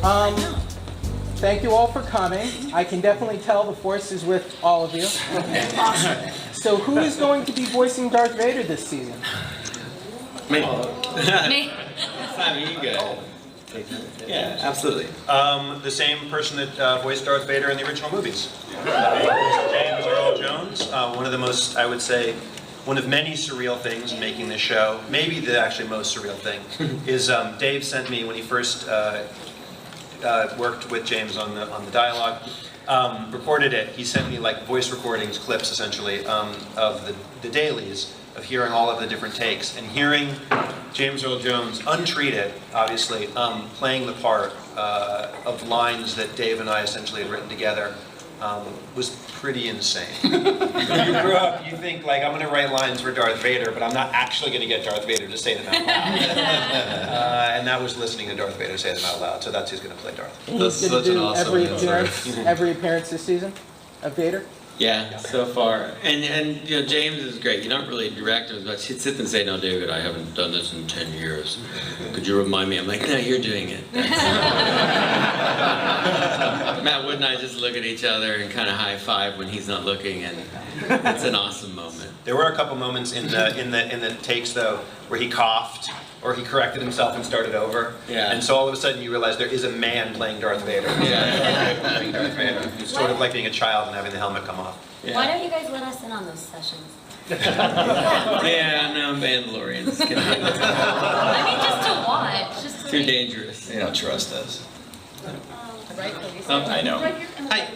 Thank you all for coming. I can definitely tell the Force is with all of you. So who is going to be voicing Darth Vader this season? Me. Me. Simon, you go. Yeah, absolutely. The same person that voiced Darth Vader in the original movies. James Earl Jones. One of the most, I would say, one of many surreal things in making this show, maybe the actually most surreal thing, is Dave sent me when he first worked with James on the dialogue, recorded it. He sent me like voice recordings, clips essentially, of the dailies, of hearing all of the different takes, and hearing James Earl Jones, untreated, obviously, playing the part of lines that Dave and I essentially had written together, was pretty insane. You grew up, you think like, I'm going to write lines for Darth Vader, but I'm not actually going to get Darth Vader to say them out loud. And that was listening to Darth Vader say them out loud, so that's who's going to play Darth. He's going to do every appearance this season of Vader? Yeah, so far. And you know, James is great. You don't really direct him, but he'd sit and say, "No, David, I haven't done this in 10 years. Could you remind me?" I'm like, "No, you're doing it." Matt Wood and I just look at each other and kind of high five when he's not looking, and it's an awesome moment. There were a couple moments in the takes though where he coughed or he corrected himself and started over. Yeah. And so all of a sudden you realize there is a man playing Darth Vader. Yeah. Playing Darth Vader. It's sort of like being a child and having the helmet come off. Yeah. Why don't you guys let us in on those sessions? Yeah, no, Mandalorians. I mean, just to watch. Just Too dangerous. They don't trust us. Right, please. I know. Hi.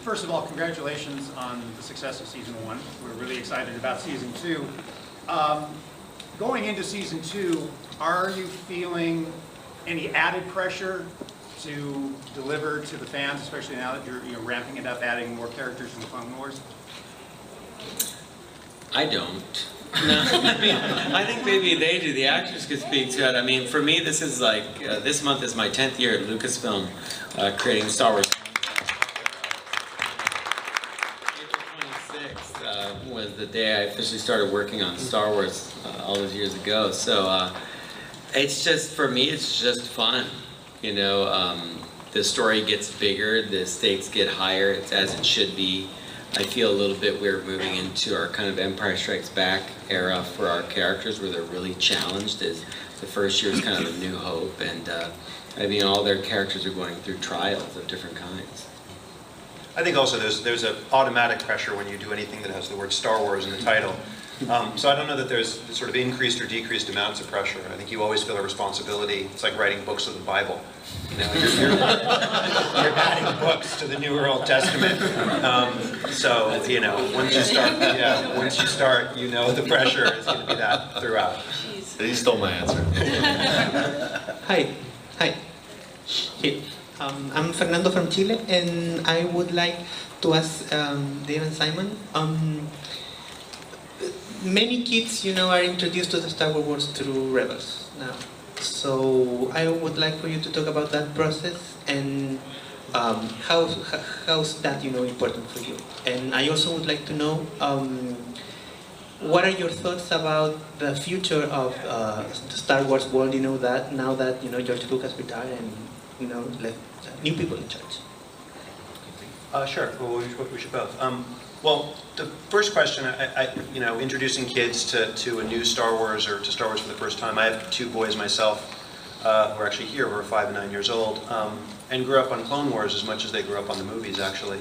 First of all, congratulations on the success of season 1. We're really excited about season 2. Going into season 2, are you feeling any added pressure to deliver to the fans, especially now that you're ramping it up, adding more characters in the Clone Wars? I don't. No, I think maybe they do. The actors could speak to it. I mean, for me, this is like, this month is my 10th year at Lucasfilm, creating Star Wars. April 26th was the day I officially started working on Star Wars all those years ago. So it's just, for me, it's just fun. You know, the story gets bigger, the stakes get higher, it's as it should be. I feel a little bit we're moving into our kind of Empire Strikes Back era for our characters, where they're really challenged. As the first year is kind of a new hope, and I mean, all their characters are going through trials of different kinds. I think also there's an automatic pressure when you do anything that has the word Star Wars in the title. So I don't know that there's sort of increased or decreased amounts of pressure. I think you always feel a responsibility. It's like writing books of the Bible. You know, you're adding books to the Newer Old Testament. So you know, once you start, you know the pressure is going to be that throughout. He stole my answer. Hi. Hey. I'm Fernando from Chile, and I would like to ask Dave and Simon. Many kids, you know, are introduced to the Star Wars world through Rebels now. So I would like for you to talk about that process and how's that, you know, important for you. And I also would like to know what are your thoughts about the future of the Star Wars world, you know, that now that, you know, George Lucas retired and, you know, left new people in charge? Sure. Well, we should both. Well, the first question, you know, introducing kids to a new Star Wars or to Star Wars for the first time. I have 2 boys myself who are actually here, who are 5 and 9 years old, and grew up on Clone Wars as much as they grew up on the movies, actually.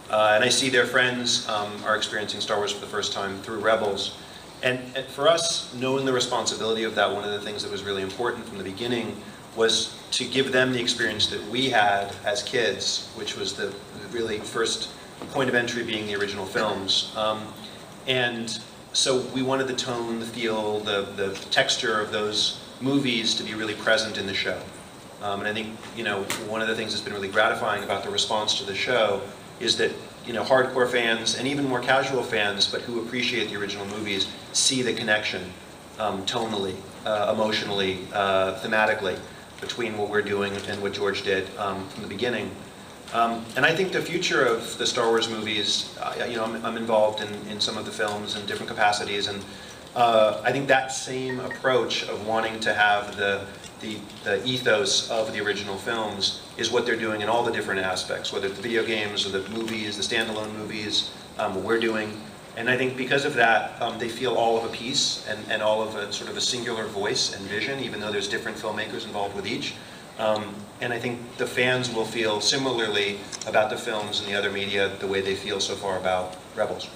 And I see their friends are experiencing Star Wars for the first time through Rebels. And for us, knowing the responsibility of that, one of the things that was really important from the beginning was to give them the experience that we had as kids, which was the really first point of entry being the original films. And so we wanted the tone, the feel, the texture of those movies to be really present in the show. And I think, you know, one of the things that's been really gratifying about the response to the show is that, you know, hardcore fans and even more casual fans, but who appreciate the original movies, see the connection tonally, emotionally, thematically, between what we're doing and what George did from the beginning. And I think the future of the Star Wars movies, you know, I'm involved in some of the films in different capacities, and I think that same approach of wanting to have the the ethos of the original films is what they're doing in all the different aspects, whether it's the video games or the movies, the standalone movies, what we're doing. And I think because of that, they feel all of a piece and all of a sort of a singular voice and vision, even though there's different filmmakers involved with each. And I think the fans will feel similarly about the films and the other media the way they feel so far about Rebels.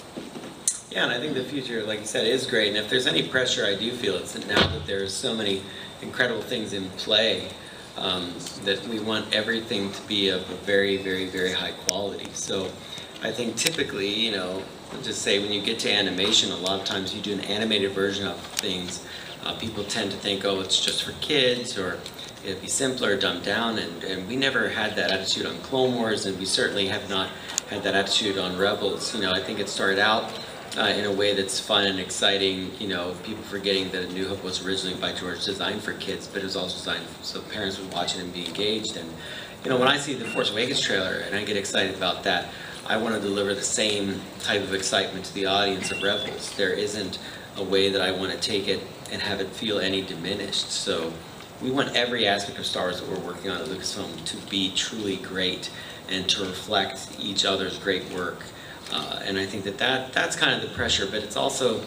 Yeah, and I think the future, like you said, is great. And if there's any pressure, I do feel it's that now that there's so many incredible things in play, that we want everything to be of a very, very, very high quality. So I think typically, you know, I'll just say when you get to animation, a lot of times you do an animated version of things, people tend to think, oh, it's just for kids, or it'd be simpler, dumbed down, and we never had that attitude on Clone Wars, and we certainly have not had that attitude on Rebels. You know, I think it started out in a way that's fun and exciting, you know, people forgetting that A New Hope was originally by George designed for kids, but it was also designed so parents would watch it and be engaged. And, you know, when I see the Force Awakens trailer and I get excited about that, I want to deliver the same type of excitement to the audience of Rebels. There isn't a way that I want to take it and have it feel any diminished. So we want every aspect of Star Wars that we're working on at Lucasfilm to be truly great and to reflect each other's great work. And I think that's kind of the pressure, but it's also,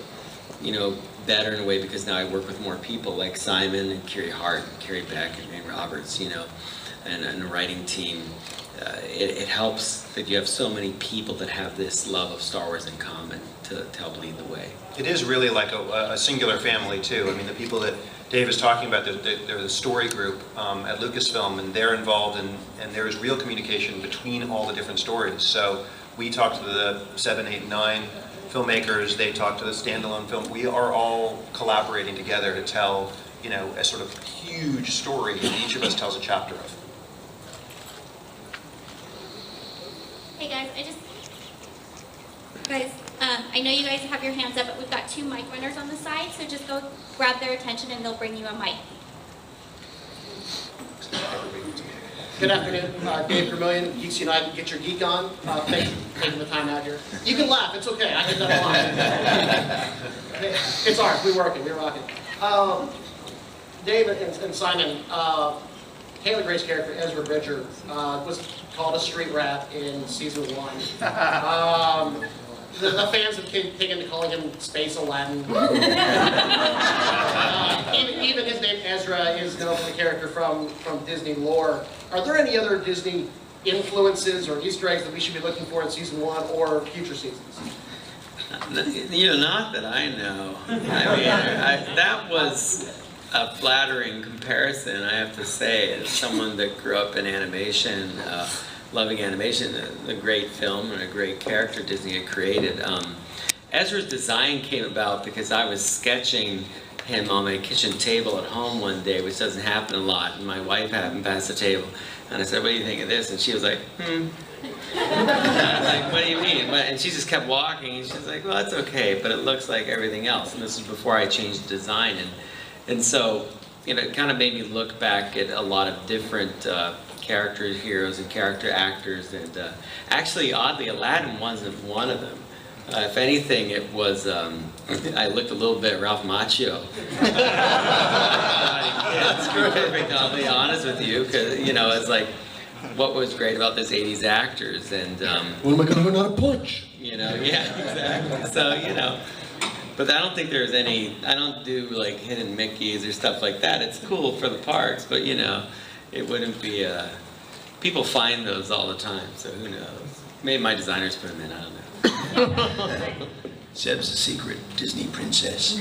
you know, better in a way because now I work with more people like Simon and Kerry Hart and Carrie Beck and Ray Roberts, you know, and a writing team. It helps that you have so many people that have this love of Star Wars in common to help lead the way. It is really like a singular family too. I mean, the people that Dave is talking about, they're the story group at Lucasfilm, and they're involved and there is real communication between all the different stories. So we talk to the 7, 8, 9 filmmakers, they talk to the standalone film. We are all collaborating together to tell, you know, a sort of huge story that each of us tells a chapter of. Hey guys, I know you guys have your hands up, but we've got 2 mic runners on the side, so just go grab their attention and they'll bring you a mic. Good afternoon, Dave Vermillion, Geeks United. Get your geek on. Thanks for taking the time out here. You can laugh, it's okay. I did that a lot. It's art. We're working. We're rocking. Dave and Simon, Taylor Gray's character, Ezra Bridger, was called a street rat in season 1. The fans have taken to calling him Space Aladdin. Even his name Ezra is known for the character from Disney lore. Are there any other Disney influences or Easter eggs that we should be looking for in season 1 or future seasons? You know, not that I know. I mean, that was a flattering comparison, I have to say, as someone that grew up in animation, loving animation, a great film and a great character Disney had created. Ezra's design came about because I was sketching him on my kitchen table at home one day, which doesn't happen a lot, and my wife happened past the table, and I said, "What do you think of this?" And she was like, And I was like, "What do you mean?" And she just kept walking, and she's like, "Well, that's okay, but it looks like everything else." And this was before I changed the design, and so, you know, it kind of made me look back at a lot of different character heroes and character actors, and actually, oddly, Aladdin wasn't one of them. If anything, it was, I looked a little bit Ralph Macchio. It's perfect, I'll be honest with you, because, you know, it's like, what was great about this 80s actors, and... when am I going to learn how to punch? You know, yeah, exactly. So, you know, but I don't think there's any, I don't do like hidden Mickeys or stuff like that. It's cool for the parks, but, you know, it wouldn't be, people find those all the time, so who knows? Maybe my designers put them in, I don't know. Seb's a secret Disney princess.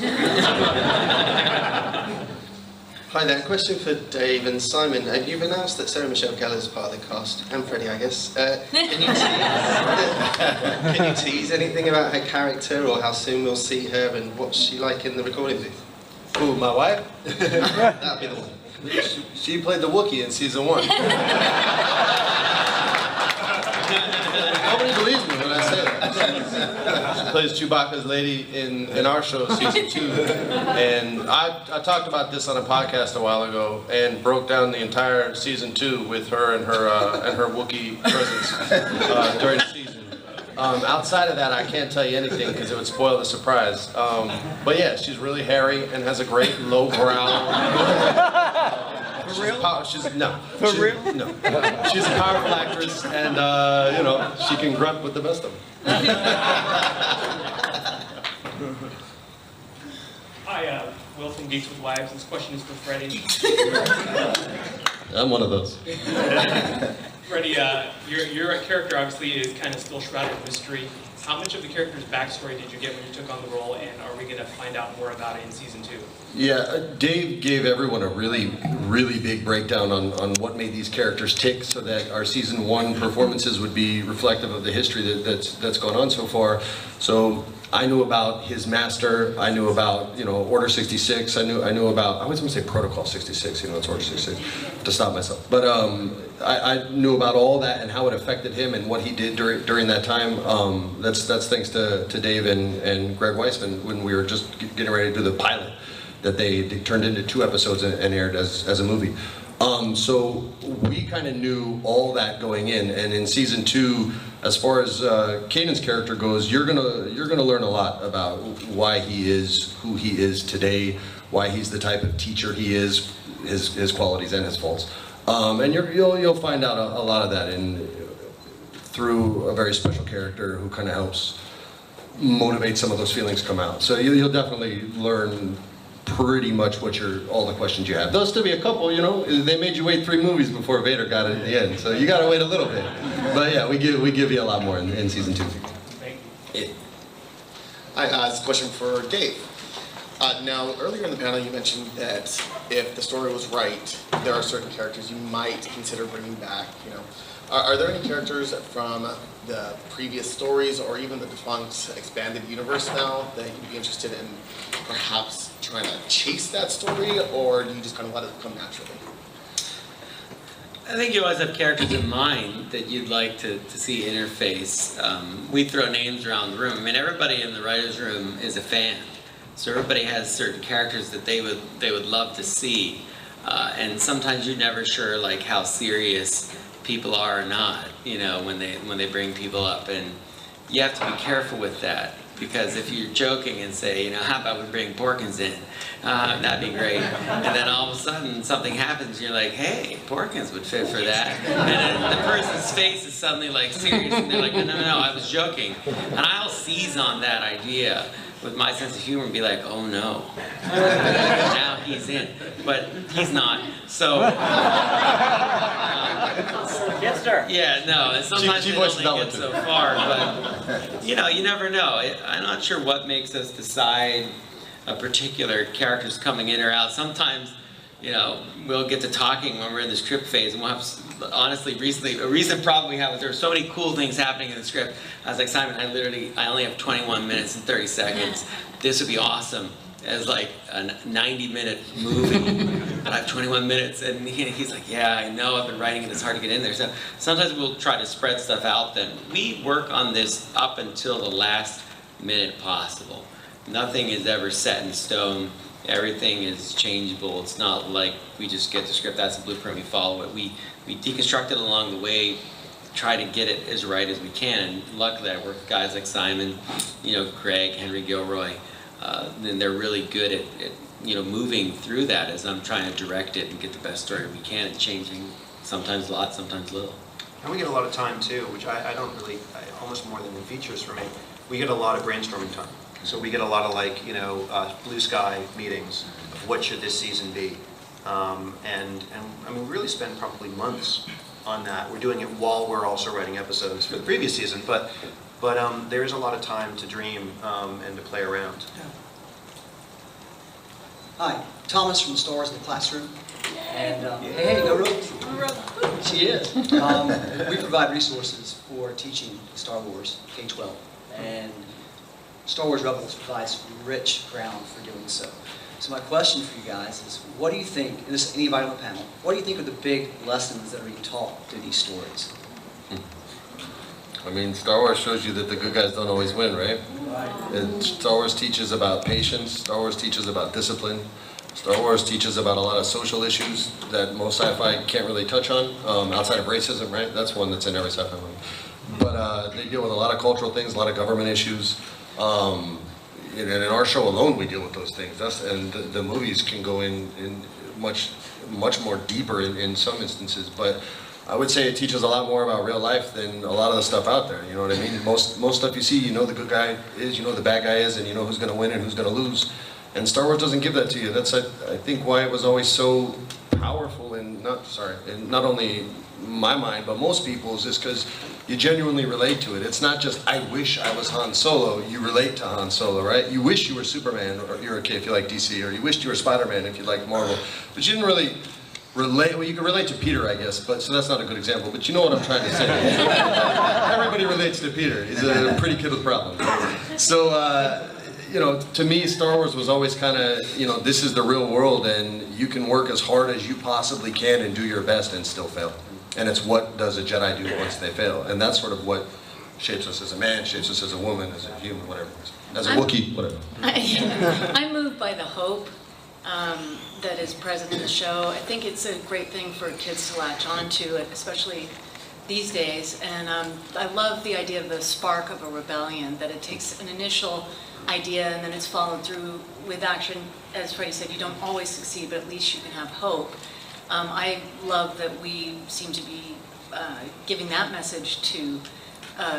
Hi there, question for Dave and Simon. You've announced that Sarah Michelle Gellar is part of the cast, and Freddie, I guess. Can you tease anything about her character, or how soon we'll see her, and what's she like in the recording booth? Who, my wife? That'd be the one. She played the Wookiee in season 1. Nobody believes me when I say that. She plays Chewbacca's lady in our show, season 2. And I talked about this on a podcast a while ago and broke down the entire season 2 with her and her Wookiee presence during the season. Outside of that, I can't tell you anything because it would spoil the surprise. But yeah, she's really hairy and has a great low growl. She's no. For real? No. She's a powerful actress, and you know, she can grunt with the best of them. Hi, Will from Geeks with Wives. This question is for Freddie. I'm one of those. Freddie, your character obviously is kind of still shrouded in mystery. How much of the character's backstory did you get when you took on the role, and are we going to find out more about it in season 2? Yeah, Dave gave everyone a really big breakdown on what made these characters tick, so that our season 1 performances would be reflective of the history that's gone on so far. So I knew about his master. I knew about, you know, Order 66. I knew about, I was going to say Protocol 66. You know, it's Order 66 to stop myself. But I knew about all that and how it affected him and what he did during that time. That's thanks to Dave and Greg Weisman when we were just getting ready to do the pilot that they turned into 2 episodes and aired as a movie. So we kind of knew all that going in, and in season 2, as far as Kanan's character goes, you're gonna learn a lot about why he is who he is today, why he's the type of teacher he is, his qualities and his faults, and you'll find out a lot of that through a very special character who kind of helps motivate some of those feelings come out. So you'll definitely learn pretty much all the questions you have. There'll still be a couple, you know. They made you wait 3 movies before Vader got it at the end, so you got to wait a little bit. But yeah, we give you a lot more in season 2. Thank you. Hi, this is a question for Dave. Now, earlier in the panel, you mentioned that if the story was right, there are certain characters you might consider bringing back. You know, are there any characters from the previous stories or even the defunct expanded universe now that you'd be interested in perhaps trying to chase that story, or do you just kind of let it come naturally? I think you always have characters in mind that you'd like to see interface. We throw names around the room. I mean, everybody in the writer's room is a fan. So everybody has certain characters that they would love to see. And sometimes you're never sure like how serious people are or not, you know, when they bring people up. And you have to be careful with that. Because if you're joking and say, you know, how about we bring Porkins in? That'd be great. And then all of a sudden something happens and you're like, hey, Porkins would fit for that. And then the person's face is suddenly like serious and they're like, no, I was joking. And I'll seize on that idea with my sense of humor and be like, oh no, now he's in. But he's not. So, Yes, sir. yeah, no, and sometimes She it voiced only that gets one so far, but you know, you never know. I'm not sure what makes us decide a particular character's coming in or out. Sometimes, you know, we'll get to talking when we're in the script phase, and we'll have, honestly, recently, a recent problem we have is there are so many cool things happening in the script. I was like, Simon, I only have 21 minutes and 30 seconds. This would be awesome as like a 90-minute movie, but I have 21 minutes, and he's like, yeah, I know, I've been writing it, it's hard to get in there. So sometimes we'll try to spread stuff out then. We work on this up until the last minute possible. Nothing is ever set in stone. Everything is changeable. It's not like we just get the script, that's the blueprint, we follow it. We deconstruct it along the way, try to get it as right as we can. And luckily I work with guys like Simon, you know, Greg, Henry Gilroy, and they're really good at you know, moving through that as I'm trying to direct it and get the best story we can, and changing sometimes a lot, sometimes little. And we get a lot of time too, which I don't really, almost more than in features for me. We get a lot of brainstorming time. So we get a lot of like, you know, blue sky meetings of what should this season be. And I mean, we really spend probably months on that. We're doing it while we're also writing episodes for the previous season, but there is a lot of time to dream and to play around. Hi, Thomas from STAR WARS in the Classroom. And hey, go Rogues. She is. We provide resources for teaching Star Wars K-12, and Star Wars Rebels provides rich ground for doing so. So my question for you guys is, what do you think, and this anybody on the panel, what do you think are the big lessons that are being taught through these stories? I mean, Star Wars shows you that the good guys don't always win, right? And Star Wars teaches about patience. Star Wars teaches about discipline. Star Wars teaches about a lot of social issues that most sci-fi can't really touch on, outside of racism, right? That's one that's in every sci-fi movie. But they deal with a lot of cultural things, a lot of government issues. And in our show alone, we deal with those things. And the movies can go in much more deeper in some instances. But I would say it teaches a lot more about real life than a lot of the stuff out there. You know what I mean? Most stuff you see, you know the good guy is, you know the bad guy is, and you know who's going to win and who's going to lose. And Star Wars doesn't give that to you. That's I think why it was always so powerful, and not only my mind, but most people's, is because you genuinely relate to it. It's not just, I wish I was Han Solo. You relate to Han Solo, right? You wish you were Superman, or you're okay if you like DC, or you wished you were Spider-Man if you like Marvel. But you didn't really relate, well, you can relate to Peter, I guess, but so that's not a good example, but you know what I'm trying to say. Everybody relates to Peter. He's a pretty kid with problems. So, you know, to me, Star Wars was always kind of, you know, this is the real world, and you can work as hard as you possibly can and do your best and still fail. And it's what does a Jedi do once they fail. And that's sort of what shapes us as a man, shapes us as a woman, as a human, whatever. As a Wookiee, whatever. I'm moved by the hope that is present in the show. I think it's a great thing for kids to latch on to, especially these days. And I love the idea of the spark of a rebellion, that it takes an initial idea and then it's followed through with action. As Freddie said, you don't always succeed, but at least you can have hope. I love that we seem to be giving that message to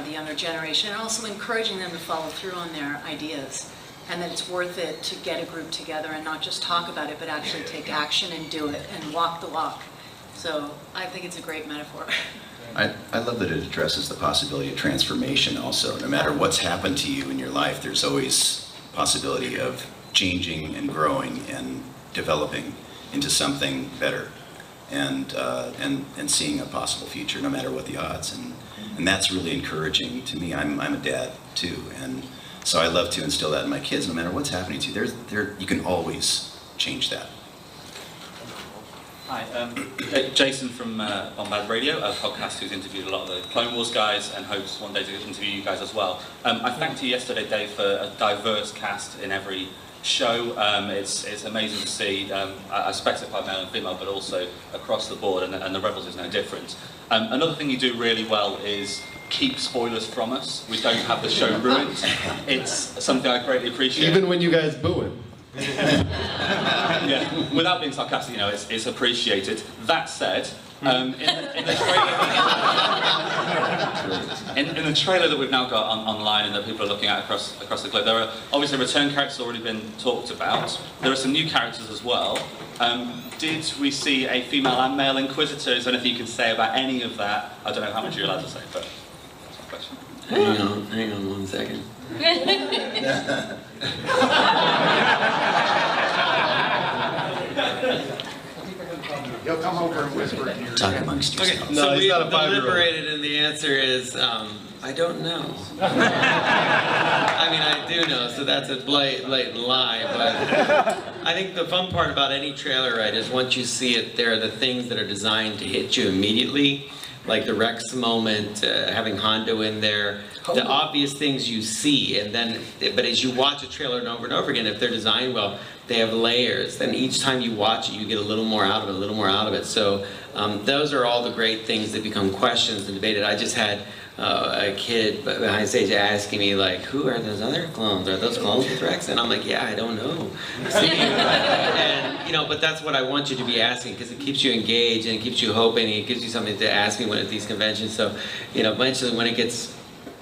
the younger generation, and also encouraging them to follow through on their ideas, and that it's worth it to get a group together and not just talk about it, but actually take action and do it and walk the walk. So I think it's a great metaphor. I love that it addresses the possibility of transformation also. No matter what's happened to you in your life, there's always possibility of changing and growing and developing into something better, and seeing a possible future no matter what the odds. And that's really encouraging to me. I'm a dad too, and so I love to instill that in my kids. No matter what's happening to you, you can always change that. Hi, Jason from Bombad Radio, a podcast who's interviewed a lot of the Clone Wars guys and hopes one day to interview you guys as well. I thanked you yesterday, Dave, for a diverse cast in every show. It's amazing to see. I specify male and female, but also across the board, and the Rebels is no different. Another thing you do really well is keep spoilers from us. We don't have the show ruined. It's something I greatly appreciate. Even when you guys boo him. Yeah, without being sarcastic, you know, it's appreciated. That said, in the trailer that we've now got online and that people are looking at across the globe, there are obviously return characters already been talked about. There are some new characters as well. Did we see a female and male Inquisitor? Is there anything you can say about any of that? I don't know how much you're allowed to say, but that's my question. Hang on 1 second. He'll come over and whisper in your Talk amongst yourselves. Okay, so we deliberated, and the answer is, I don't know. I mean, I do know, so that's a blatant lie, but I think the fun part about any trailer, right, is once you see it, there are the things that are designed to hit you immediately, like the Rex moment, having Hondo in there, the obvious things you see, and then, but as you watch a trailer over and over again, if they're designed well, they have layers. Then each time you watch it, you get a little more out of it, a little more out of it. So those are all the great things that become questions and debated. I just had a kid behind stage asking me, like, who are those other clones? Are those clones with Rex? And I'm like, yeah, I don't know. And, you know, but that's what I want you to be asking, because it keeps you engaged and it keeps you hoping and it gives you something to ask me when at these conventions. So, you know, eventually when it gets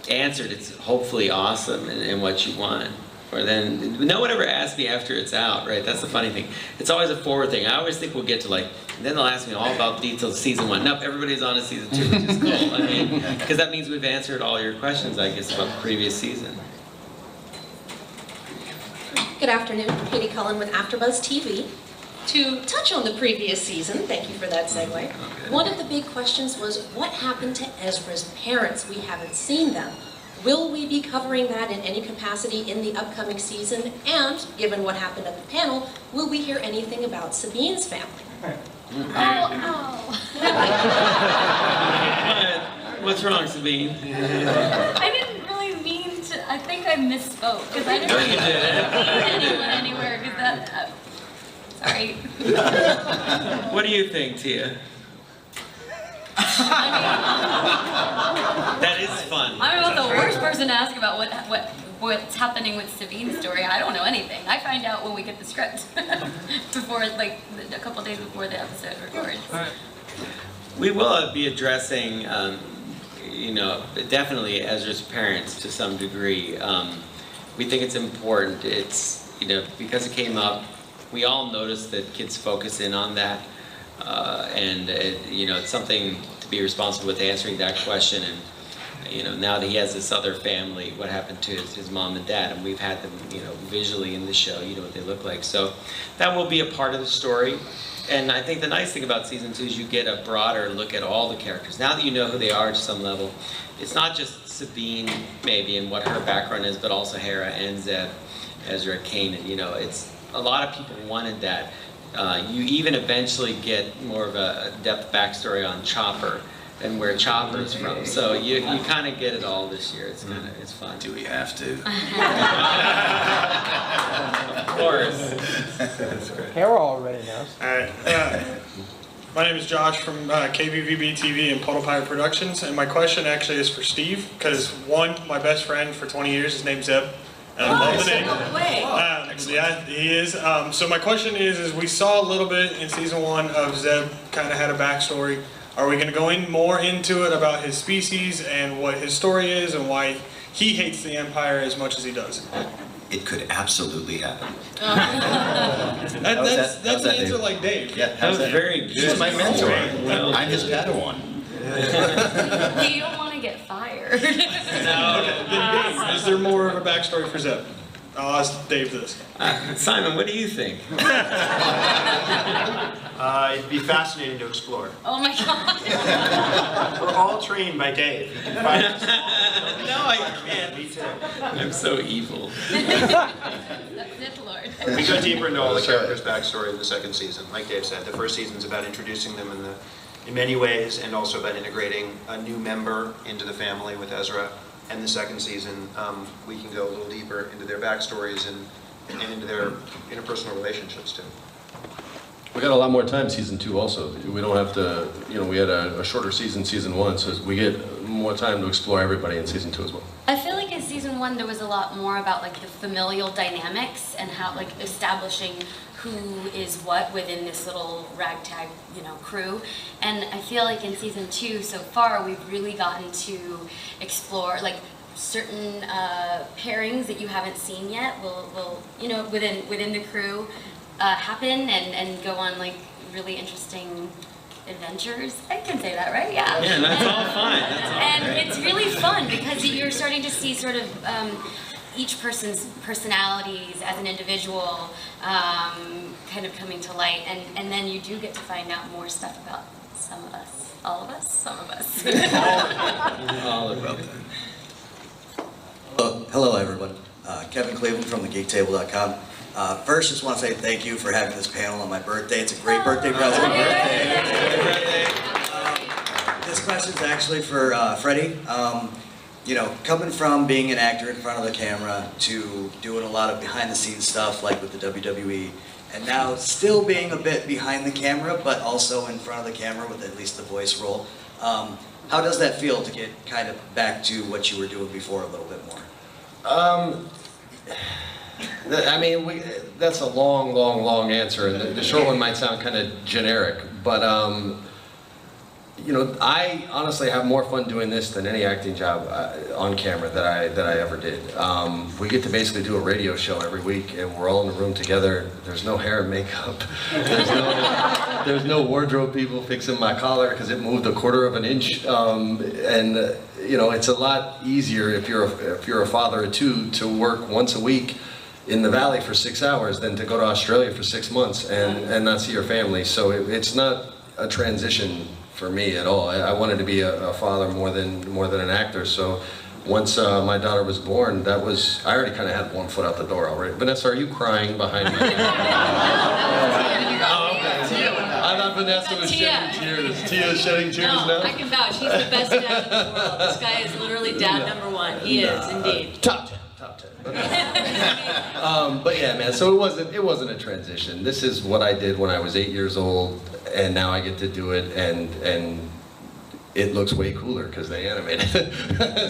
answered, it's hopefully awesome and what you want. Or then, no one ever asks me after it's out, right? That's the funny thing. It's always a forward thing. I always think we'll get to, like, then they'll ask me all about details of season 1. Nope, everybody's on to season 2, which is cool. I mean, because that means we've answered all your questions, I guess, about the previous season. Good afternoon, Katie Cullen with AfterBuzz TV. To touch on the previous season, thank you for that segue. One of the big questions was, what happened to Ezra's parents? We haven't seen them. Will we be covering that in any capacity in the upcoming season? And, given what happened at the panel, will we hear anything about Sabine's family? What's wrong, Sabine? I didn't really mean to. I think I misspoke because I didn't No, you didn't. anyone anywhere because that. Sorry. What do you think, Tiya? That is fun. I'm not the worst person to ask about what's happening with Sabine's story. I don't know anything. I find out when we get the script. before, like a couple days before the episode records. We will be addressing, you know, definitely Ezra's parents to some degree. We think it's important. It's, you know, because it came up, we all noticed that kids focus in on that. You know, it's something to be responsible with answering that question. And, you know, now that he has this other family, what happened to his mom and dad? And we've had them, you know, visually in the show, you know what they look like. So that will be a part of the story. And I think the nice thing about season 2 is you get a broader look at all the characters. Now that you know who they are to some level, it's not just Sabine, maybe, and what her background is, but also Hera and Zeb, Ezra, Kanan. You know, it's a lot of people wanted that. You even eventually get more of a depth backstory on Chopper and where Chopper is from. So you kind of get it all this year. It's kind of, it's fun. Do we have to? Of course. Hera already knows. Alright, my name is Josh from KVVB TV and Puddle Pirate Productions, and my question actually is for Steve, because one, my best friend for 20 years, his name's Zeb. I love the name. No way. Yeah, he is. So my question is we saw a little bit in season 1 of Zeb kind of had a backstory. Are we going to go in more into it about his species and what his story is and why he hates the Empire as much as he does? It could absolutely happen. That's an answer Dave? like Dave. Yeah, That was very good. He's my mentor. Well, I'm his Padawan. You don't want to get fired. No. Okay, then Dave, is there more of a backstory for Zeb? I'll ask Dave this. Simon, what do you think? It'd be fascinating to explore. Oh my god. We're all trained by Dave. You can find us. No, I can't. Me too. I'm so evil. Sith Lord. We go deeper into all the characters' backstory in the second season. Like Dave said, the first season's about introducing them in many ways, and also about integrating a new member into the family with Ezra. And the second season, we can go a little deeper into their backstories and into their interpersonal relationships too. We got a lot more time season 2 also. We don't have to, you know, we had a shorter season 1, so we get more time to explore everybody in season 2 as well. I feel like in season 1 there was a lot more about like the familial dynamics and how like establishing who is what within this little ragtag, you know, crew. And I feel like in season 2 so far we've really gotten to explore like certain pairings that you haven't seen yet will you know, within the crew happen and go on like really interesting adventures. I can say that, right? Yeah. Yeah, that's all fine. That's all and great. it's really fun because you're starting to see sort of each person's personalities as an individual kind of coming to light, and then you do get to find out more stuff about some of us. All of us? Some of us. All about that. Hello everyone. Kevin Cleveland from thegeektable.com. First, just want to say thank you for having this panel on my birthday. It's a great birthday present. This question's actually for Freddie. You know, coming from being an actor in front of the camera to doing a lot of behind-the-scenes stuff like with the WWE, and now still being a bit behind the camera, but also in front of the camera with at least the voice role. How does that feel to get kind of back to what you were doing before a little bit more? I mean, that's a long answer, and the short one might sound kind of generic, but you know, I honestly have more fun doing this than any acting job on camera that I ever did. We get to basically do a radio show every week, and we're all in the room together. There's no hair and makeup. There's no wardrobe people fixing my collar because it moved 1/4 of an inch. You know, it's a lot easier if you're a father of 2 to work once a week in the Valley for 6 hours than to go to Australia for 6 months and not see your family. So it's not a transition for me at all. I wanted to be a father more than an actor. So once my daughter was born, I already kind of had one foot out the door already. Vanessa, are you crying behind me? I thought Vanessa was shedding tears. Tiya's shedding tears now? I can vouch. He's the best dad in the world. This guy is literally dad number 1. He is, indeed. Top 10. But yeah, man, so it wasn't a transition. This is what I did when I was 8 years old, and now I get to do it, and it looks way cooler because they animated it.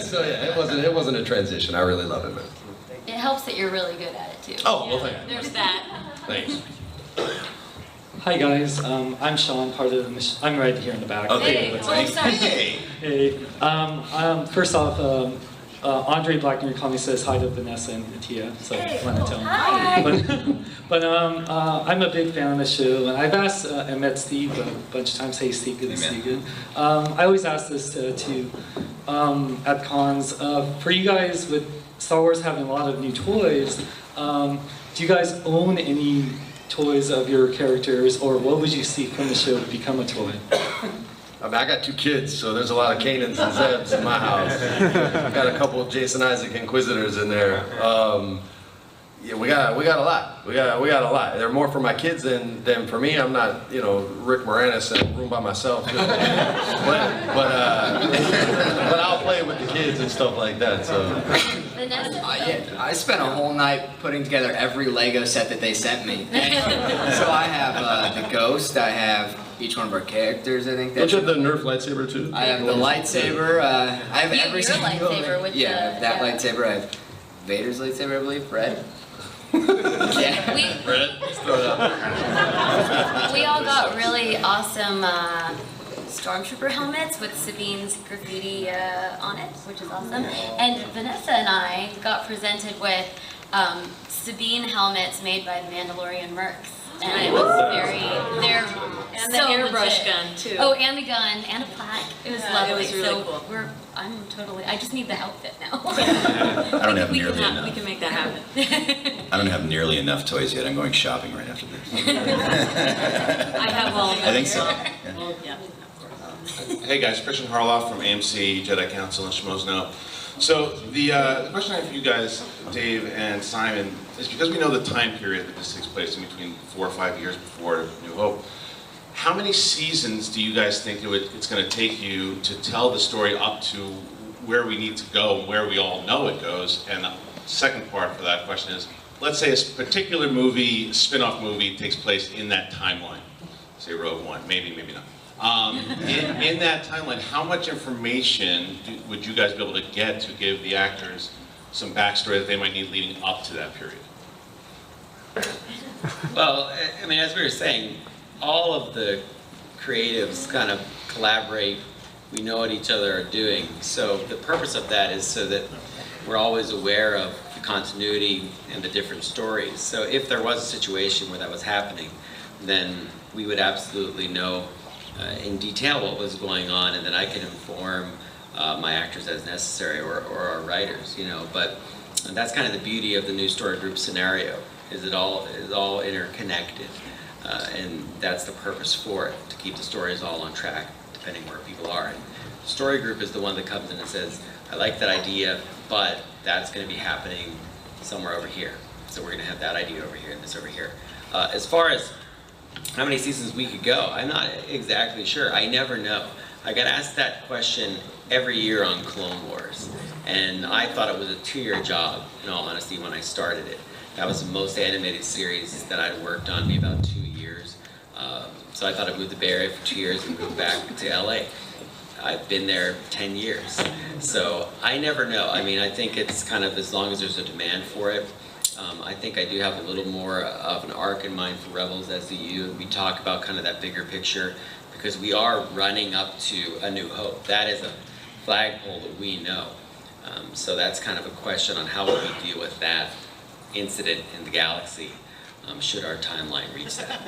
So yeah, it wasn't a transition. I really love it, man. It helps that you're really good at it too. Oh, well, thank you. There's that. Thanks. Hi guys, I'm Sean, part of the I'm right here in the back. Okay. Hey. Hey. First off, Andre Blackner called me, says hi to Vanessa and Tiya, so I want to tell him. Hi. But I'm a big fan of the show, and I've asked, I met Steve a bunch of times. Hey Steve, good to see you again. I always ask this at cons. For you guys, with Star Wars having a lot of new toys, do you guys own any toys of your characters, or what would you see from the show to become a toy? I mean, I got 2 kids, so there's a lot of Kanans and Zebs in my house. I've got a couple of Jason Isaac Inquisitors in there. Yeah, we got a lot. We got a lot. They're more for my kids than for me. I'm not, you know, Rick Moranis in a room by myself. but I'll play with the kids and stuff like that. So. Yeah, I spent a whole night putting together every Lego set that they sent me. So I have the Ghost. I have each one of our characters. I think. Don't you have the Nerf lightsaber too? I have the lightsaber. I have every your lightsaber with yeah, I have that lightsaber. I have Vader's lightsaber, I believe. Red. Yeah. We all got really awesome Stormtrooper helmets with Sabine's graffiti on it, which is awesome. And Vanessa and I got presented with Sabine helmets made by the Mandalorian mercs. And it was they're And so the airbrush legit. gun, too. Oh, and the gun, and a plaque. It was Yeah, lovely. it was really so cool. I just need the outfit now. I don't have nearly enough. We can make that happen. I don't have nearly enough toys yet. I'm going shopping right after this. I have all of them. I think so. Well, yeah. Hey guys, Christian Harloff from AMC, Jedi Council, and Schmozno. So the question I have for you guys, Dave and Simon, is because we know the time period that this takes place in between 4 or 5 years before New Hope, how many seasons do you guys think it's going to take you to tell the story up to where we need to go and where we all know it goes? And the second part for that question is, let's say a particular movie, spin-off movie, takes place in that timeline. Say Rogue One, maybe, maybe not. In that timeline, how much information would you guys be able to get to give the actors some backstory that they might need leading up to that period? Well, I mean, as we were saying, all of the creatives kind of collaborate. We know what each other are doing. So the purpose of that is so that we're always aware of the continuity and the different stories. So if there was a situation where that was happening, then we would absolutely know in detail what was going on, and then I can inform my actors as necessary, or our writers, you know. But that's kind of the beauty of the new story group scenario, is it all interconnected, and that's the purpose for it, to keep the stories all on track, depending where people are. And the story group is the one that comes in and says, I like that idea, but that's going to be happening somewhere over here. So we're going to have that idea over here and this over here. As far as how many seasons we could go, I'm not exactly sure. I never know. I got asked that question every year on Clone Wars, and I thought it was a 2-year job, in all honesty, when I started it. That was the most animated series that I'd worked on, maybe about 2 years. So I thought I'd move to Bay Area for 2 years and move back to LA. I've been there 10 years. So I never know. I mean, I think it's kind of, as long as there's a demand for it. I think I do have a little more of an arc in mind for Rebels, as do you. We talk about kind of that bigger picture, because we are running up to A New Hope. That is a flagpole that we know. So that's kind of a question on how would we deal with that incident in the galaxy, should our timeline reach that.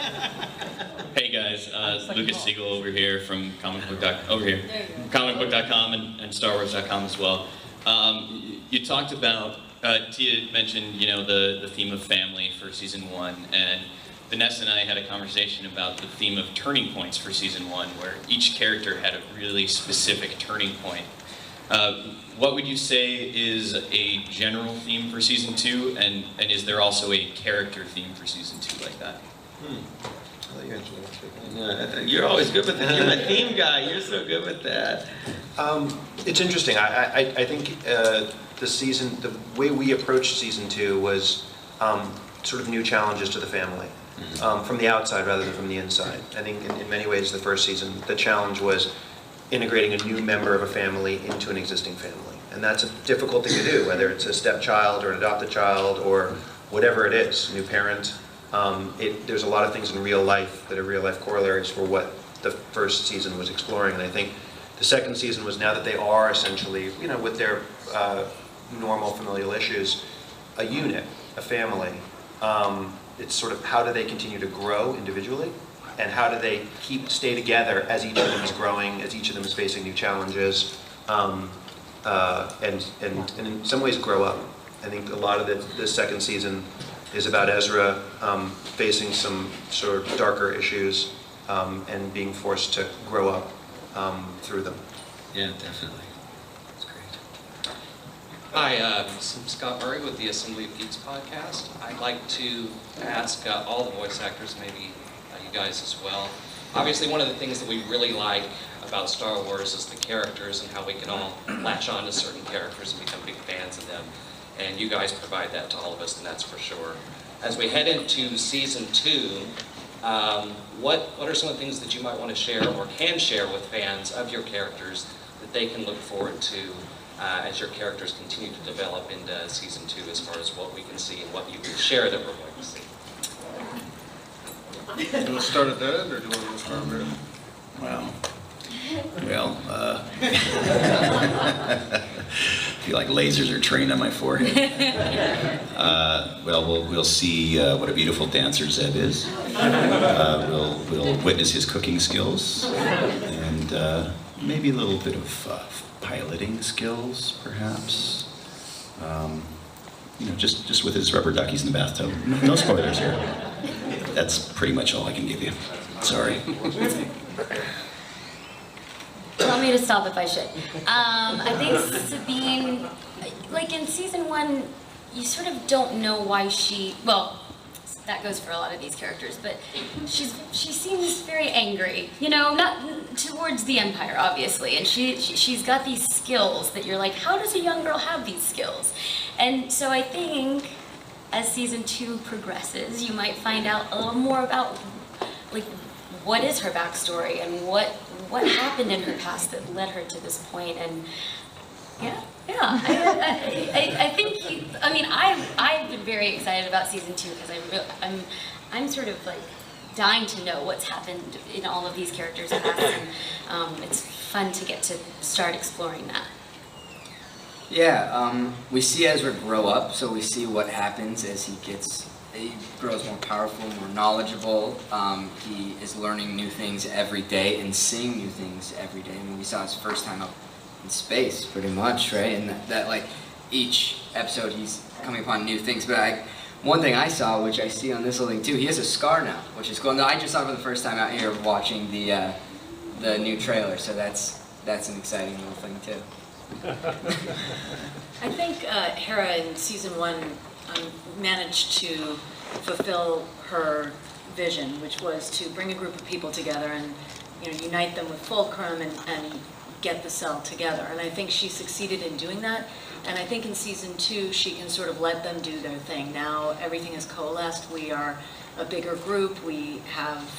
Hey guys, Lucas Siegel over here from comicbook.com and StarWars.com as well. You talked about, Tiya mentioned, you know, the theme of family for season 1, and Vanessa and I had a conversation about the theme of turning points for season 1, where each character had a really specific turning point. What would you say is a general theme for season 2, and is there also a character theme for season 2 like that? You're always good with that. You're a theme guy. You're so good with that. It's interesting. I think the way we approached season 2 was sort of new challenges to the family, from the outside rather than from the inside. I think in many ways the first season, the challenge was integrating a new member of a family into an existing family. And that's a difficult thing to do, whether it's a stepchild or an adopted child or whatever it is, new parent. There's a lot of things in real life that are real life corollaries for what the first season was exploring, and I think the second season was, now that they are essentially, with their normal familial issues, a unit, a family. It's sort of, how do they continue to grow individually, and how do they stay together as each of them is growing, as each of them is facing new challenges, and in some ways grow up. I think a lot of the second season is about Ezra facing some sort of darker issues and being forced to grow up through them. Yeah, definitely. That's great. Hi, I'm Scott Murray with the Assembly of Geeks podcast. I'd like to ask all the voice actors, maybe you guys as well. Obviously, one of the things that we really like about Star Wars is the characters and how we can all latch on to certain characters and become big fans of them. And you guys provide that to all of us, and that's for sure. As we head into season 2, what are some of the things that you might want to share or can share with fans of your characters that they can look forward to as your characters continue to develop into season 2, as far as what we can see and what you can share that we're going to see? Do you want to start at that end, or do you want to start there? Well, I feel like lasers are trained on my forehead. We'll see what a beautiful dancer Zeb is. We'll witness his cooking skills, and maybe a little bit of piloting skills, perhaps. Just with his rubber duckies in the bathtub. No spoilers here. That's pretty much all I can give you. Sorry. Tell me to stop if I should. I think Sabine, like in season 1, you sort of don't know why that goes for a lot of these characters, but she seems very angry, not towards the Empire, obviously, and she's got these skills that you're like, how does a young girl have these skills? And so I think as season 2 progresses, you might find out a little more about, like, what is her backstory and what happened in her past that led her to this point. And I think I've been very excited about season 2 because I'm sort of like dying to know what's happened in all of these characters' past, and it's fun to get to start exploring that. Yeah, we see Ezra grow up, so we see what happens as he grows more powerful, more knowledgeable. He is learning new things every day and seeing new things every day. I mean, we saw his first time up in space, pretty much, right? And that like, each episode he's coming upon new things. But one thing I saw, which I see on this little thing too, he has a scar now, which is cool. No, I just saw it for the first time out here watching the new trailer, so that's an exciting little thing too. I think Hera in season 1 managed to fulfill her vision, which was to bring a group of people together and unite them with Fulcrum and get the cell together. And I think she succeeded in doing that. And I think in season 2 she can sort of let them do their thing. Now everything is coalesced. We are a bigger group. We have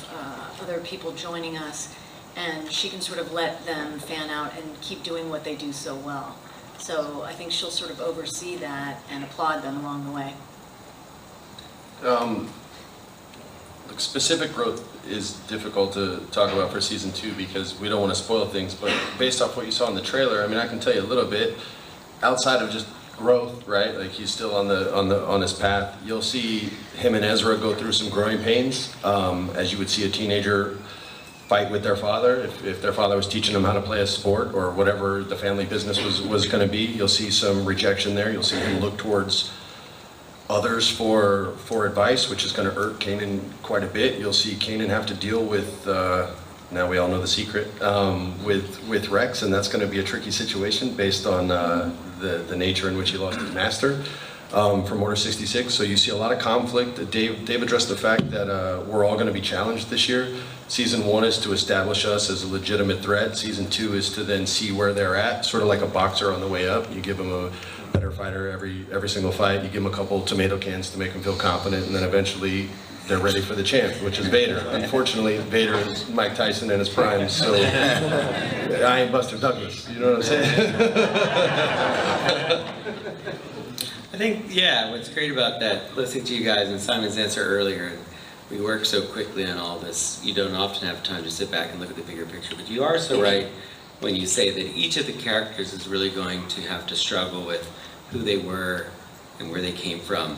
other people joining us. And she can sort of let them fan out and keep doing what they do so well. So I think she'll sort of oversee that and applaud them along the way. Specific growth is difficult to talk about for season 2 because we don't want to spoil things, but based off what you saw in the trailer, I mean, I can tell you a little bit. Outside of just growth, right? Like he's still on his path. You'll see him and Ezra go through some growing pains, as you would see a teenager fight with their father. If their father was teaching them how to play a sport or whatever the family business was going to be, you'll see some rejection there. You'll see him look towards others for advice, which is going to irk Kanan quite a bit. You'll see Kanan have to deal with, now we all know the secret, with Rex, and that's going to be a tricky situation based on the nature in which he lost his master from Order 66. So you see a lot of conflict. Dave addressed the fact that we're all going to be challenged this year. Season 1 is to establish us as a legitimate threat. Season 2 is to then see where they're at, sort of like a boxer on the way up. You give them a better fighter every single fight. You give them a couple tomato cans to make them feel confident, and then eventually they're ready for the champ, which is Vader. Unfortunately, Vader is Mike Tyson in his prime, so I ain't Buster Douglas. You know what I'm saying? I think, yeah, what's great about that, listening to you guys and Simon's answer earlier, and we work so quickly on all this, you don't often have time to sit back and look at the bigger picture, but you are so right when you say that each of the characters is really going to have to struggle with who they were and where they came from,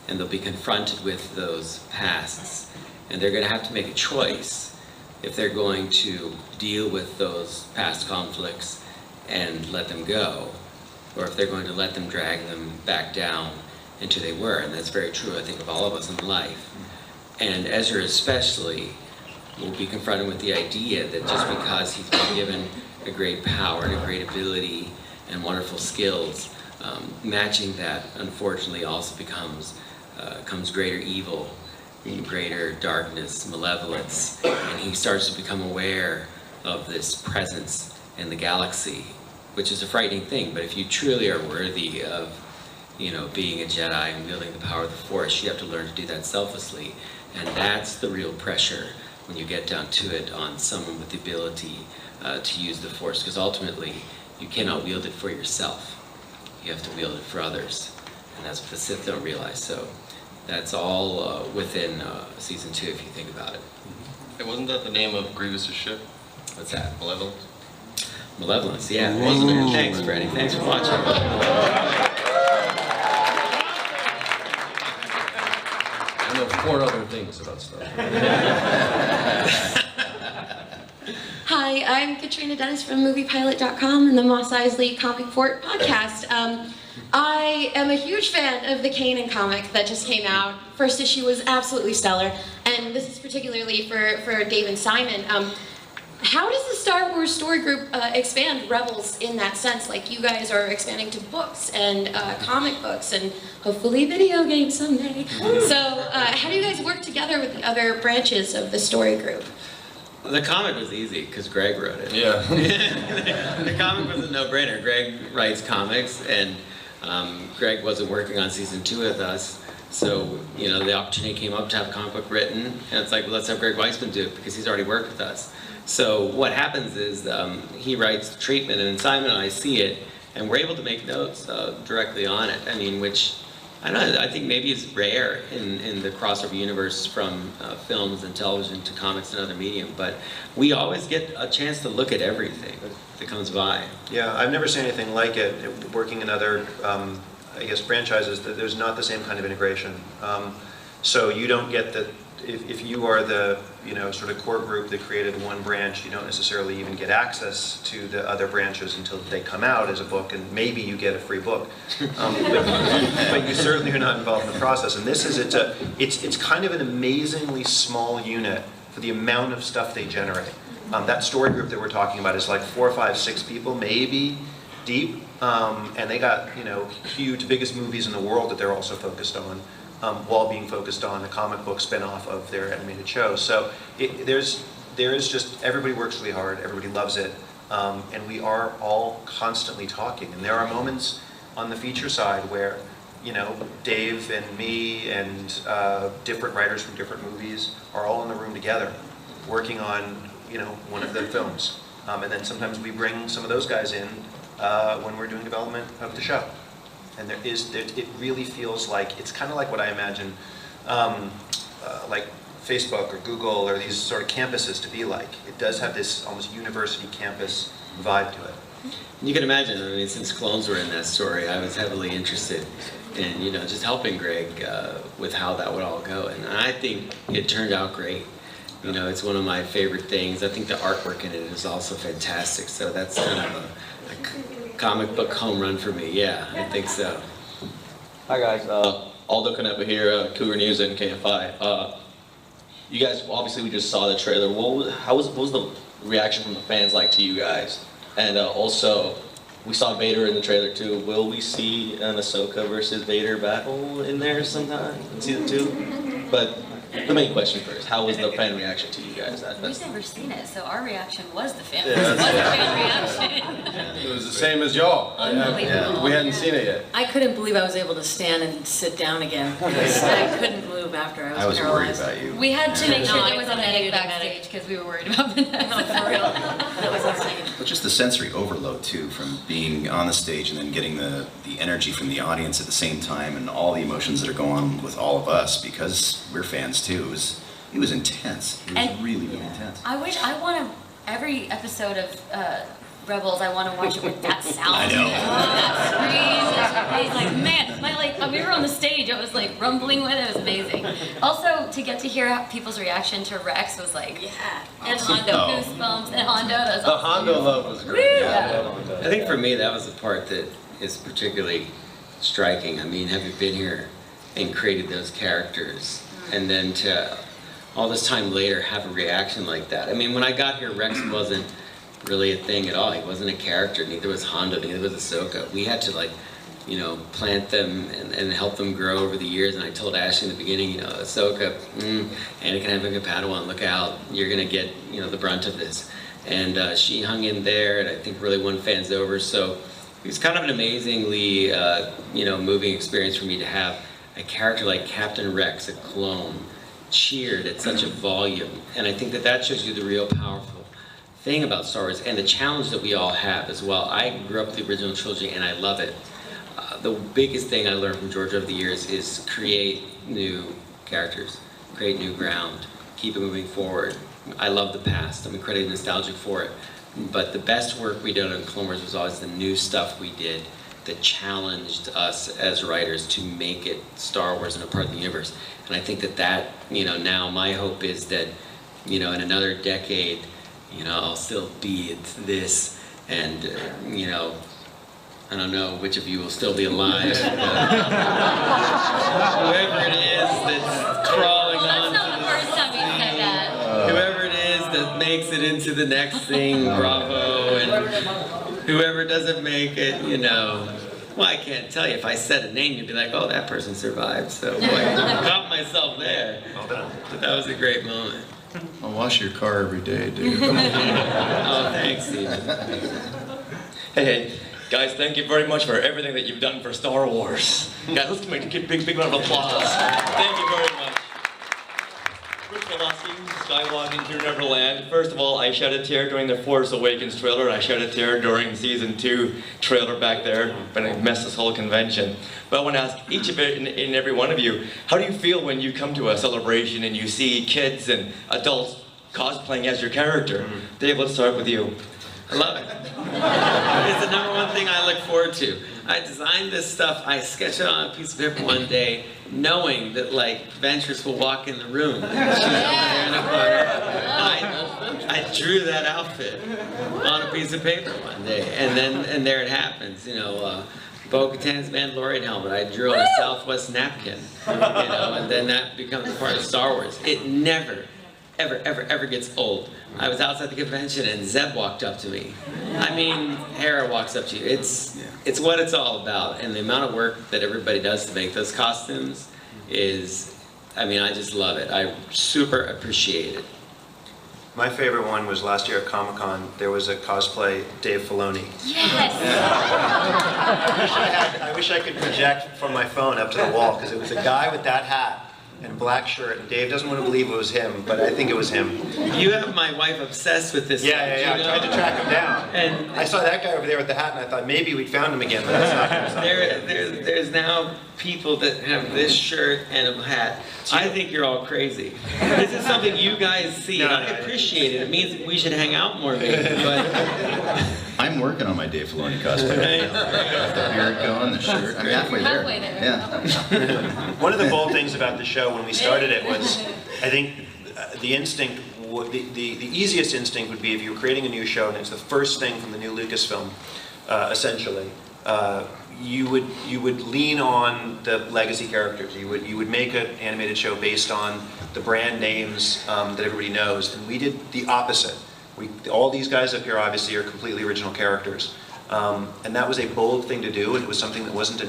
and they'll be confronted with those pasts, and they're going to have to make a choice if they're going to deal with those past conflicts and let them go, or if they're going to let them drag them back down into who they were. And that's very true, I think, of all of us in life. And Ezra especially will be confronted with the idea that just because he's been given a great power and a great ability and wonderful skills, matching that, unfortunately, also comes greater evil, greater darkness, malevolence, and he starts to become aware of this presence in the galaxy, which is a frightening thing. But if you truly are worthy of, being a Jedi and wielding the power of the Force, you have to learn to do that selflessly, and that's the real pressure when you get down to it on someone with the ability to use the Force, because ultimately you cannot wield it for yourself. You have to wield it for others, and that's what the Sith don't realize. So that's all within season 2, if you think about it. Hey, wasn't that the name of Grievous's ship? What's that? Malevolence? Malevolence, yeah. Wasn't it? Thanks, Freddie. Thanks for watching. I know 4 other things about stuff. Hi, I'm Katrina Dennis from MoviePilot.com and the Mos Eisley Comic Fort podcast. I am a huge fan of the Kanan comic that just came out. First issue was absolutely stellar, and this is particularly for Dave and Simon. How does the Star Wars story group expand Rebels in that sense? Like, you guys are expanding to books and comic books and hopefully video games someday. So how do you guys work together with the other branches of the story group? The comic was easy because Greg wrote it. Yeah. The comic was a no-brainer. Greg writes comics, and Greg wasn't working on season 2 with us. So, the opportunity came up to have a comic book written, and it's like, well, let's have Greg Weisman do it because he's already worked with us. So what happens is he writes the treatment, and then Simon and I see it, and we're able to make notes directly on it. I mean, which, I don't know, I think maybe it's rare in the crossover universe from films and television to comics and other medium, but we always get a chance to look at everything that comes by. Yeah, I've never seen anything like it. Working in other, I guess, franchises, there's not the same kind of integration. So you don't get the, if you are the, sort of core group that created one branch, you don't necessarily even get access to the other branches until they come out as a book, and maybe you get a free book. But you certainly are not involved in the process. And this is, it's kind of an amazingly small unit for the amount of stuff they generate. That story group that we're talking about is like 4, 5, 6 people, maybe, deep. And they got, huge, biggest movies in the world that they're also focused on. While being focused on a comic book spin-off of their animated show. So there is just, everybody works really hard, everybody loves it, and we are all constantly talking. And there are moments on the feature side where, Dave and me and different writers from different movies are all in the room together, working on, one of the films. And then sometimes we bring some of those guys in when we're doing development of the show. And it really feels like, it's kind of like what I imagine like Facebook or Google or these sort of campuses to be like. It does have this almost university campus vibe to it. You can imagine, I mean, since clones were in that story, I was heavily interested in, just helping Greg with how that would all go. And I think it turned out great. It's one of my favorite things. I think the artwork in it is also fantastic. So that's kind of a comic book home run for me. Yeah, I think so. Hi guys, Aldo Canepa here, Cougar News and KFI. You guys, obviously we just saw the trailer. What was the reaction from the fans like to you guys? And also, we saw Vader in the trailer too. Will we see an Ahsoka versus Vader battle in there sometime in season 2? But the main question first, how was the fan reaction to you guys? We've never seen it, so our reaction was the fan, reaction. It was the same as y'all. We hadn't seen it yet. I couldn't believe I was able to stand and sit down again because I couldn't move after I was paralyzed. Worried about you. We had to make sure No, there was a medic backstage because we were worried about Vanessa. No, for real. That was insane. But just the sensory overload too, from being on the stage and then getting the energy from the audience at the same time, and all the emotions that are going on with all of us, because we're fans too. It was intense. It was really intense. I want to, every episode of Rebels, I want to watch it with that sound. I know. That scream. It's like, man, we were on the stage, it was like rumbling with it. It was amazing. Also, to get to hear people's reaction to Rex was like, yeah. And Hondo, goosebumps, and Hondo. That was The awesome. Hondo love was great. Yeah. I think for me, that was the part that is particularly striking. I mean, having been here and created those characters, and then to all this time later have a reaction like that. I mean, when I got here, Rex wasn't really a thing at all. He wasn't a character. Neither was Hondo. Neither was Ahsoka. We had to plant them and help them grow over the years. And I told Ashley in the beginning, Ahsoka, Anakin having a Padawan, look out. You're gonna get the brunt of this. And she hung in there, and I think really won fans over. So it was kind of an amazingly moving experience for me to have a character like Captain Rex, a clone, cheered at such a volume. And I think that shows you the real powerful thing about Star Wars and the challenge that we all have as well. I grew up with the original trilogy and I love it. The biggest thing I learned from George over the years is create new characters, create new ground, keep it moving forward. I love the past. I'm incredibly nostalgic for it. But the best work we did on Clone Wars was always the new stuff we did that challenged us as writers to make it Star Wars and a part of the universe. And I think that now my hope is that, in another decade, I'll still be this, and, I don't know which of you will still be alive. Whoever it is that's crawling on. That's not the first time you said that. Whoever it is that makes it into the next thing, bravo, and whoever doesn't make it, well, I can't tell you. If I said a name, you'd be like, oh, that person survived. So I caught myself there. But that was a great moment. I'll wash your car every day, dude. Oh, thanks, Steven. Hey, guys, thank you very much for everything that you've done for Star Wars. Guys, let's make a big round of applause. Thank you very much. Rich Velasquez, Skywalking through Neverland. First of all, I shed a tear during the Force Awakens trailer, and I shed a tear during Season 2 trailer back there, when I messed this whole convention. But I want to ask each of it and every one of you, how do you feel when you come to a celebration and you see kids and adults cosplaying as your character? Dave, let's start with you. I love it. It's the #1 thing I look forward to. I designed this stuff, I sketched it on a piece of paper one day, knowing that Ventress will walk in the room. She's over there in the corner. I drew that outfit on a piece of paper one day, and there it happens. Bo-Katan's Mandalorian helmet, I drew on a Southwest napkin, and then that becomes part of Star Wars. It never, ever gets old. I was outside the convention and Zeb walked up to me. I mean, Hera walks up to you. It's what it's all about, and the amount of work that everybody does to make those costumes is, I just love it. I super appreciate it. My favorite one was last year at Comic-Con. There was a cosplay Dave Filoni. Yes! I wish I could project from my phone up to the wall, because it was a guy with that hat and black shirt, and Dave doesn't want to believe it was him, but I think it was him. You have my wife obsessed with this. Yeah. I tried to track him down. And I saw that guy over there with the hat, and I thought maybe we'd found him again, but that's not him. There's now people that have this shirt and a hat. I think you're all crazy. This is something you guys see. I appreciate it. It means we should hang out more, maybe. But I'm working on my Dave Filoni cosplay right now. Got the beard going, the shirt. I'm halfway there. Yeah. One of the bold things about the show when we started it was, I think the instinct, the easiest instinct would be if you were creating a new show and it's the first thing from the new Lucasfilm, essentially. You would lean on the legacy characters. You would make an animated show based on the brand names that everybody knows, and we did the opposite. All these guys up here obviously are completely original characters, and that was a bold thing to do, and it was something that wasn't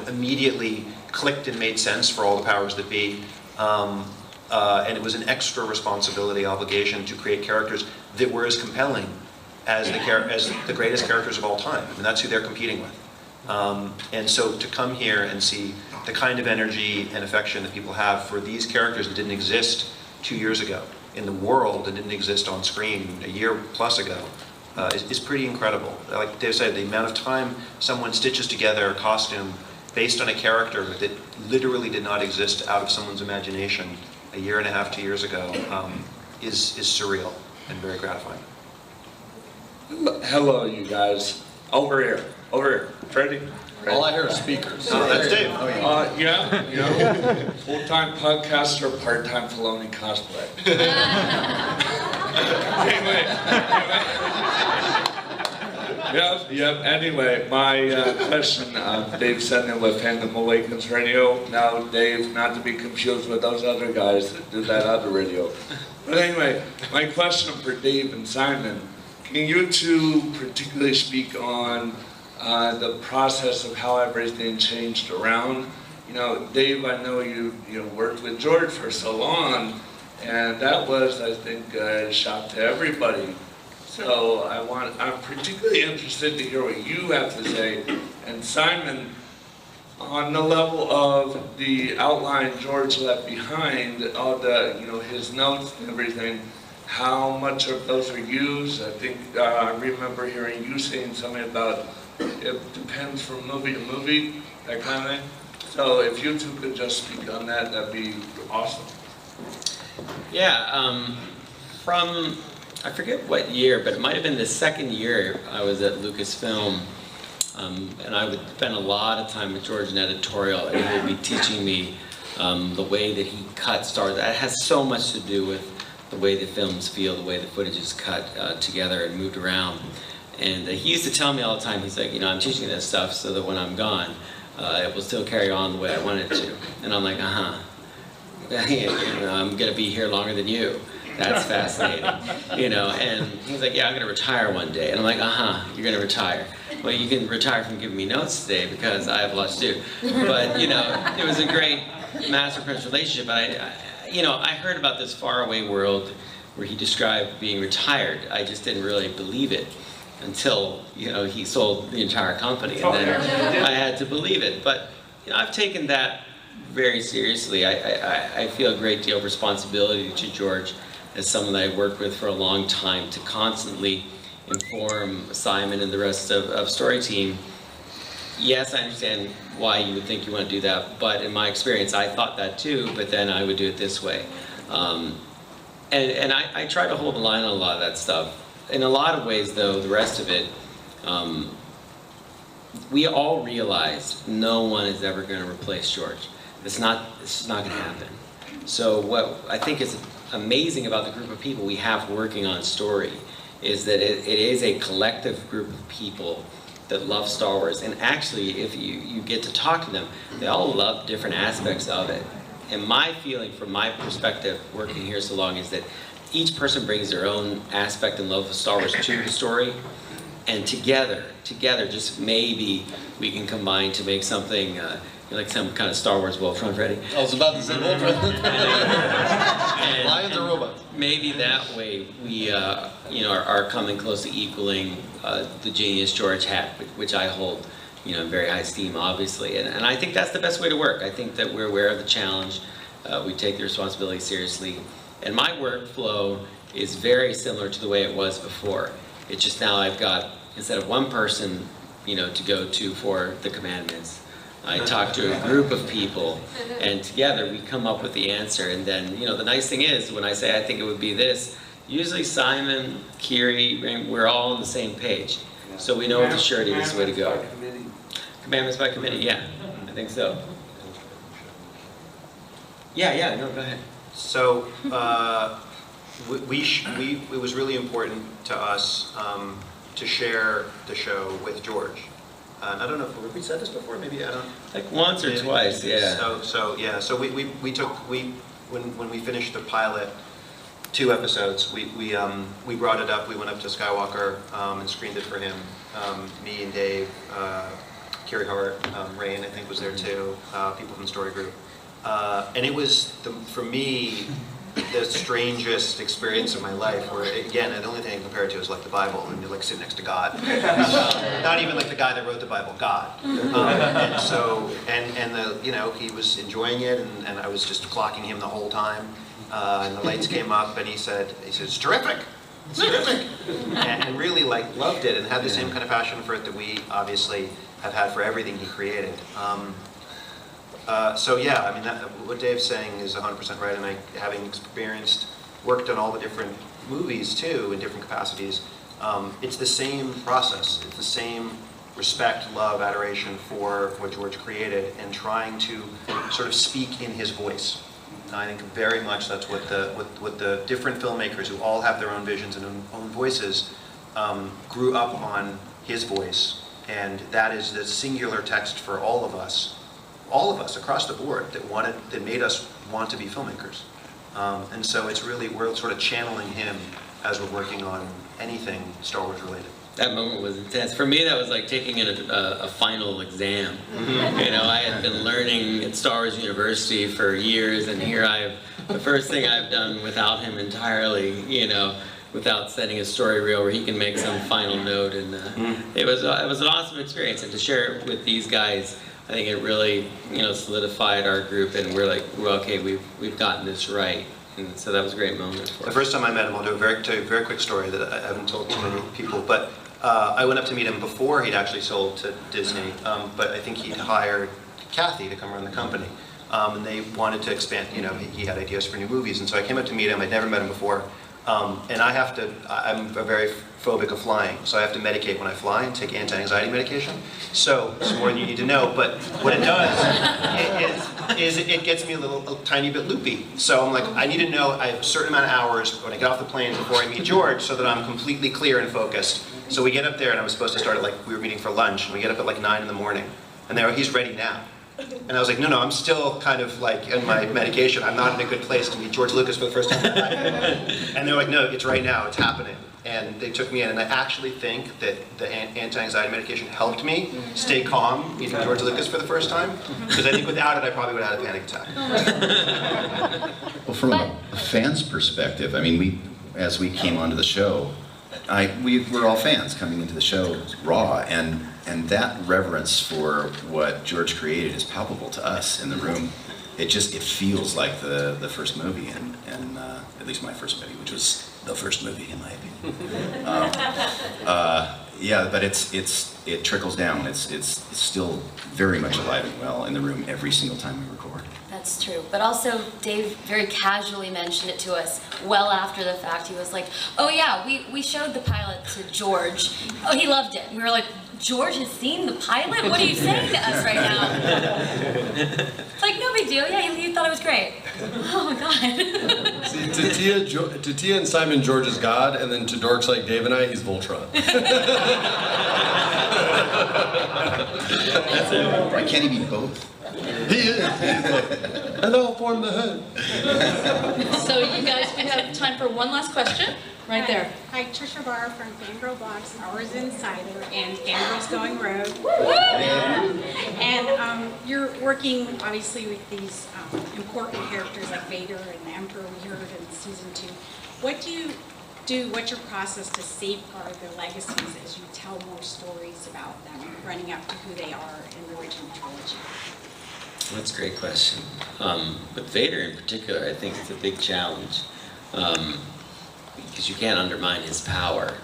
immediately clicked and made sense for all the powers that be, and it was an extra responsibility, obligation to create characters that were as compelling as the greatest characters of all time. I mean, that's who they're competing with. And so to come here and see the kind of energy and affection that people have for these characters that didn't exist 2 years ago in the world, that didn't exist on screen a year plus ago, is pretty incredible. Like Dave said, the amount of time someone stitches together a costume based on a character that literally did not exist out of someone's imagination a year and a half, 2 years ago, is surreal and very gratifying. Hello, you guys. Over here. Freddie? All I hear is speakers. Oh, that's Dave. Yeah. Full-time podcaster, part-time Filoni cosplay. Anyway, my question, Dave Sendin with Fandom Awakens Radio. Now, Dave, not to be confused with those other guys that do that other radio. But anyway, my question for Dave and Simon, can you two particularly speak on the process of how everything changed around? You know, Dave, I know you worked with George for so long, and that was, I think, a shock to everybody. So I'm particularly interested to hear what you have to say. And Simon, on the level of the outline George left behind, all the, his notes and everything, how much of those are used? I think I remember hearing you saying something about it depends from movie to movie, that kind of thing. So if you two could just speak on that, that'd be awesome. Yeah, from, I forget what year, but it might have been the second year I was at Lucasfilm, and I would spend a lot of time with George in editorial, and he would be teaching me the way that he cut Star Wars. That has so much to do with the way the films feel, the way the footage is cut together and moved around. And he used to tell me all the time, he's like, I'm teaching this stuff so that when I'm gone, it will still carry on the way I want it to. And I'm like, I'm gonna be here longer than you. That's fascinating, and he's like, yeah, I'm gonna retire one day. And I'm like, you're gonna retire. Well, you can retire from giving me notes today because I have a lot to do. But, it was a great master-apprentice relationship. I heard about this faraway world where he described being retired. I just didn't really believe it until, he sold the entire company, and then I had to believe it. But, I've taken that very seriously. I feel a great deal of responsibility to George as someone that I worked with for a long time to constantly inform Simon and the rest of Story Team. Yes, I understand why you would think you want to do that, but in my experience, I thought that too, but then I would do it this way. And I try to hold the line on a lot of that stuff. In a lot of ways, though, the rest of it, we all realize no one is ever going to replace George. It's not going to happen. So what I think is amazing about the group of people we have working on Story is that it is a collective group of people that love Star Wars. And actually, if you get to talk to them, they all love different aspects of it. And my feeling from my perspective working here so long is that each person brings their own aspect and love of Star Wars to the story. And together, just maybe we can combine to make something like some kind of Star Wars Voltron, Freddie. I was about to say Voltron. Lions or robots? Maybe that way we, are coming close to equaling the genius George had, which I hold, in very high esteem, obviously. And I think that's the best way to work. I think that we're aware of the challenge. We take the responsibility seriously. And my workflow is very similar to the way it was before. It's just now I've got, instead of one person, to go to for the commandments, I talk to a group of people, and together we come up with the answer. And then, the nice thing is, when I say I think it would be this, usually Simon, Kiri, we're all on the same page. So we know with surety this is the way to go. Commandments by committee, yeah, I think so. Yeah, no, go ahead. So, it was really important to us to share the show with George. I don't know if we said this before. Maybe I don't. Like once or twice, yeah. So when we finished the pilot 2 episodes, we brought it up. We went up to Skywalker and screened it for him. Me and Dave, Carrie Hart, Rain, I think was there too. People from the Story Group, and it was for me the strangest experience of my life, where again, the only thing I can compare it to is like the Bible, and you're like sitting next to God. Not even like the guy that wrote the Bible, God. And so, he was enjoying it, and I was just clocking him the whole time. And the lights came up, and he said, it's terrific. It's terrific. And really like loved it and had the same kind of passion for it that we obviously have had for everything he created. So yeah, I mean, what Dave's saying is 100% right, and having worked on all the different movies too, in different capacities, it's the same process. It's the same respect, love, adoration for what George created, and trying to sort of speak in his voice. And I think very much that's what the different filmmakers who all have their own visions and own voices grew up on his voice, and that is the singular text for all of us across the board that made us want to be filmmakers. And so it's really, we're sort of channeling him as we're working on anything Star Wars related. That moment was intense. For me, that was like taking a final exam. You know, I had been learning at Star Wars University for years, and here the first thing I've done without him entirely, you know, without setting a story reel where he can make some final note. And it was an awesome experience, and to share it with these guys, I think it really, you know, solidified our group, and we're okay, we've gotten this right. And so that was a great moment for us. The first time I met him, I'll tell you a very quick story that I haven't told too many people, but I went up to meet him before he'd actually sold to Disney, but I think he'd hired Kathy to come run the company. And they wanted to expand, you know, he had ideas for new movies, and so I came up to meet him. I'd never met him before, and I'm very phobic of flying, so I have to medicate when I fly and take anti-anxiety medication. So it's more than you need to know, but what it does is it gets me a tiny bit loopy. So I'm like, I need to know I have a certain amount of hours when I get off the plane before I meet George so that I'm completely clear and focused. So we get up there, and I was supposed to start at we were meeting for lunch, and we get up at 9 in the morning, and he's ready now. And I was like, no, I'm still kind of in my medication. I'm not in a good place to meet George Lucas for the first time in my life. And they're like, no, it's right now, it's happening. And they took me in, and I actually think that the anti-anxiety medication helped me stay calm meeting George Lucas for the first time, because I think without it, I probably would have had a panic attack. Well, from a fan's perspective, I mean, as we came onto the show, we're all fans coming into the show raw, and that reverence for what George created is palpable to us in the room. It feels like the first movie, and at least my first movie, which was the first movie in my opinion. Yeah, but it trickles down. It's still very much alive and well in the room every single time we record. That's true. But also, Dave very casually mentioned it to us well after the fact. He was like, oh yeah, we showed the pilot to George. Oh, he loved it. And we were like, George has seen the pilot? What are you saying to us right now? It's like, no big deal. Yeah, he thought it was great. Oh my God. See, to Tiya and Simon, George is God, and then to dorks like Dave and I, he's Voltron. Why can't he be both? He is. And I'll form the head. So you guys, we have time for one last question. Right there. Hi, Trisha Barr from Fangirl Blog, Star Wars Insider, and Fangirls Going Rogue. And you're working, obviously, with these important characters like Vader and the Emperor we heard in season 2. What do you do, what's your process to safeguard their legacies as you tell more stories about them, running up to who they are in the original trilogy? That's a great question. With Vader in particular, I think it's a big challenge. Because you can't undermine his power.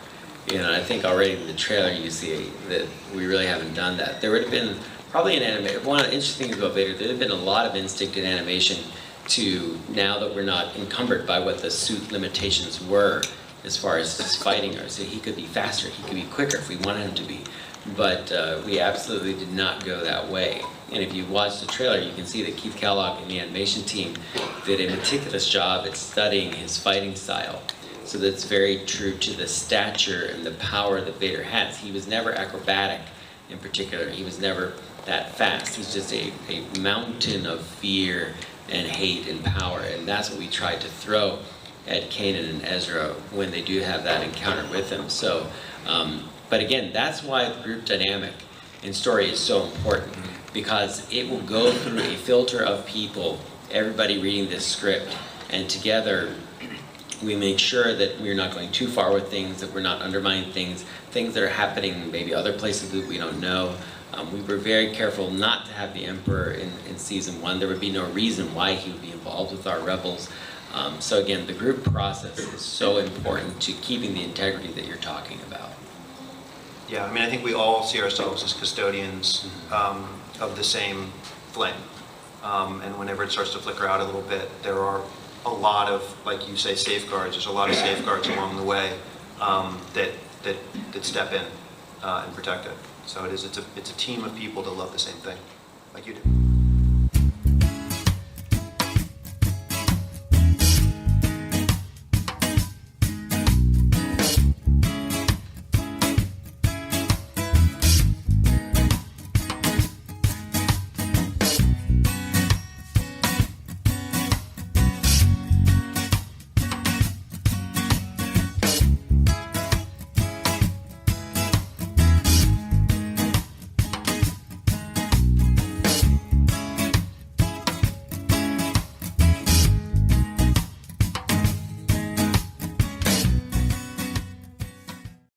You know, I think already in the trailer you see that we really haven't done that. There would have been probably an animation. One of the interesting things about Vader, there would have been a lot of instinct in animation to, now that we're not encumbered by what the suit limitations were as far as his fighting are. So he could be faster, he could be quicker if we wanted him to be. But we absolutely did not go that way. And if you watch the trailer, you can see that Keith Kellogg and the animation team did a meticulous job at studying his fighting style. So that's very true to the stature and the power that Vader has. He was never acrobatic in particular. He was never that fast. He's just a mountain of fear and hate and power. And that's what we tried to throw at Kanan and Ezra when they do have that encounter with him. So, but again, that's why the group dynamic in story is so important, because it will go through a filter of people, everybody reading this script, and together we make sure that we're not going too far with things, that we're not undermining things that are happening maybe other places that we don't know. We were very careful not to have the Emperor in season 1. There would be no reason why he would be involved with our rebels. So again, the group process is so important to keeping the integrity that you're talking about. Yeah, I mean, I think we all see ourselves as custodians of the same flame. And whenever it starts to flicker out a little bit, there are a lot of, like you say, safeguards. There's a lot of safeguards along the way that step in and protect it. So it's a team of people that love the same thing, like you do.